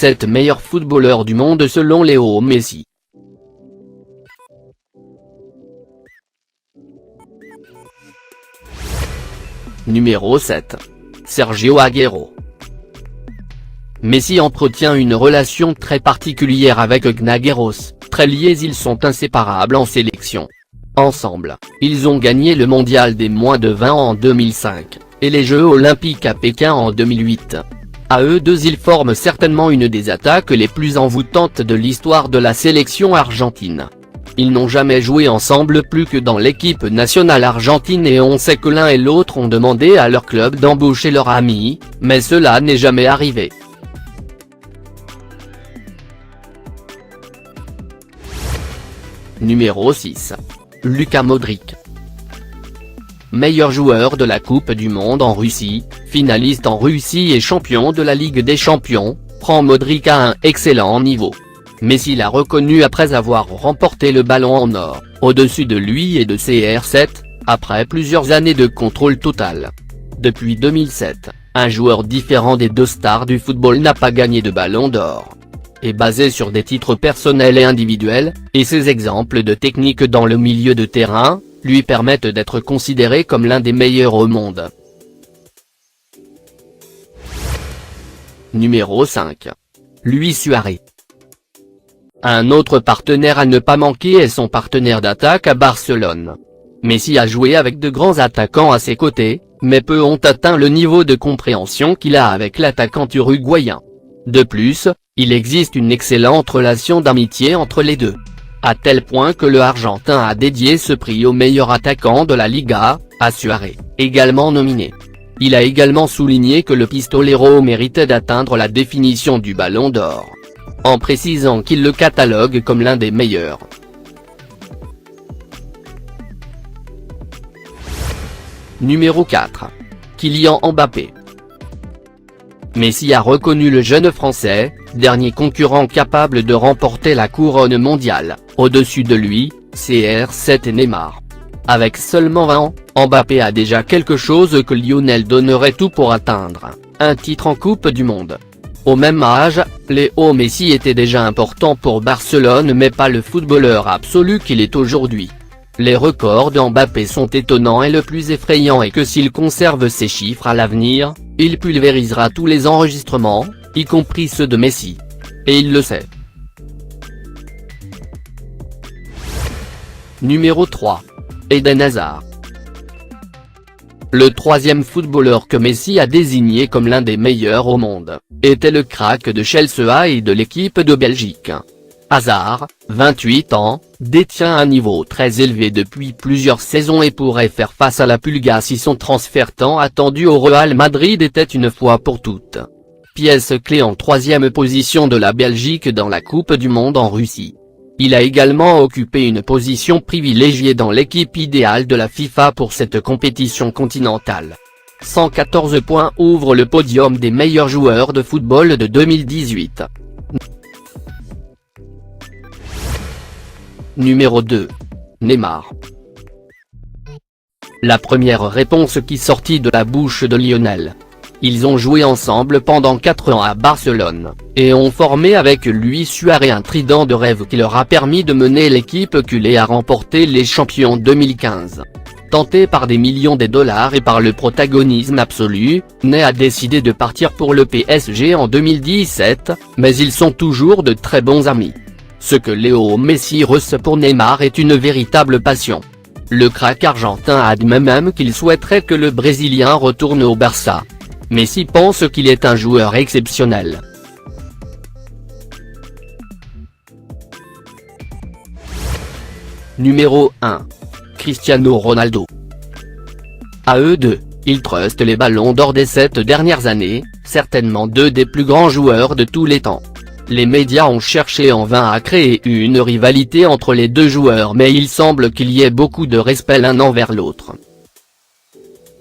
7 meilleurs footballeurs du monde selon Léo Messi. Numéro 7. Sergio Agüero. Messi entretient une relation très particulière avec Agüero, très liés, ils sont inséparables en sélection. Ensemble, ils ont gagné le mondial des moins de 20 ans en 2005, et les Jeux olympiques à Pékin en 2008. À eux deux ils forment certainement une des attaques les plus envoûtantes de l'histoire de la sélection argentine. Ils n'ont jamais joué ensemble plus que dans l'équipe nationale argentine et on sait que l'un et l'autre ont demandé à leur club d'embaucher leur ami, mais cela n'est jamais arrivé. Numéro 6. Luka Modric. Meilleur joueur de la Coupe du Monde en Russie, finaliste en Russie et champion de la Ligue des Champions, prend Modric à un excellent niveau. Messi l'a reconnu après avoir remporté le ballon en or, au-dessus de lui et de CR7, après plusieurs années de contrôle total. Depuis 2007, un joueur différent des deux stars du football n'a pas gagné de ballon d'or. Est basé sur des titres personnels et individuels, et ses exemples de technique dans le milieu de terrain, lui permettent d'être considéré comme l'un des meilleurs au monde. Numéro 5. Luis Suarez. Un autre partenaire à ne pas manquer est son partenaire d'attaque à Barcelone. Messi a joué avec de grands attaquants à ses côtés, mais peu ont atteint le niveau de compréhension qu'il a avec l'attaquant uruguayen. De plus, il existe une excellente relation d'amitié entre les deux. À tel point que le Argentin a dédié ce prix au meilleur attaquant de la Liga, à Suarez, également nominé. Il a également souligné que le pistolero méritait d'atteindre la définition du ballon d'or, en précisant qu'il le catalogue comme l'un des meilleurs. Numéro 4. Kylian Mbappé. Messi a reconnu le jeune Français, dernier concurrent capable de remporter la couronne mondiale, au-dessus de lui, CR7 et Neymar. Avec seulement 20 ans, Mbappé a déjà quelque chose que Lionel donnerait tout pour atteindre, un titre en Coupe du Monde. Au même âge, Léo Messi était déjà important pour Barcelone mais pas le footballeur absolu qu'il est aujourd'hui. Les records d'Mbappé sont étonnants et le plus effrayant est que s'il conserve ces chiffres à l'avenir, il pulvérisera tous les enregistrements, y compris ceux de Messi. Et il le sait. Numéro 3. Eden Hazard. Le troisième footballeur que Messi a désigné comme l'un des meilleurs au monde, était le crack de Chelsea et de l'équipe de Belgique. Hazard, 28 ans, détient un niveau très élevé depuis plusieurs saisons et pourrait faire face à la Pulga si son transfert tant attendu au Real Madrid était une fois pour toutes. Pièce clé en troisième position de la Belgique dans la Coupe du Monde en Russie. Il a également occupé une position privilégiée dans l'équipe idéale de la FIFA pour cette compétition continentale. 114 points ouvrent le podium des meilleurs joueurs de football de 2018. Numéro 2. Neymar. La première réponse qui sortit de la bouche de Lionel. Ils ont joué ensemble pendant 4 ans à Barcelone, et ont formé avec lui Suarez un trident de rêve qui leur a permis de mener l'équipe culée à remporter les champions 2015. Tenté par des millions de dollars et par le protagonisme absolu, Ney a décidé de partir pour le PSG en 2017, mais ils sont toujours de très bons amis. Ce que Léo Messi ressent pour Neymar est une véritable passion. Le crack argentin admet même qu'il souhaiterait que le Brésilien retourne au Barça. Messi pense qu'il est un joueur exceptionnel. Numéro 1. Cristiano Ronaldo. À eux deux, ils trustent les ballons d'or des 7 dernières années, certainement 2 des plus grands joueurs de tous les temps. Les médias ont cherché en vain à créer une rivalité entre les deux joueurs mais il semble qu'il y ait beaucoup de respect l'un envers l'autre.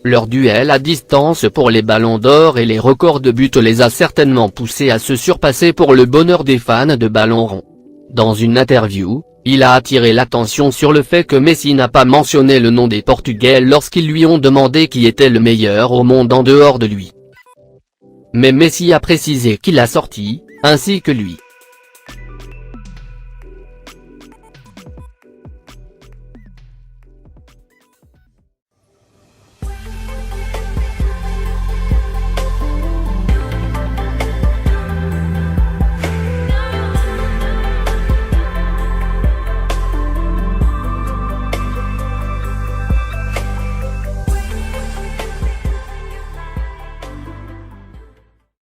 Leur duel à distance pour les ballons d'or et les records de buts les a certainement poussés à se surpasser pour le bonheur des fans de ballon rond. Dans une interview, il a attiré l'attention sur le fait que Messi n'a pas mentionné le nom des Portugais lorsqu'ils lui ont demandé qui était le meilleur au monde en dehors de lui. Mais Messi a précisé qu'il a sorti ainsi que lui.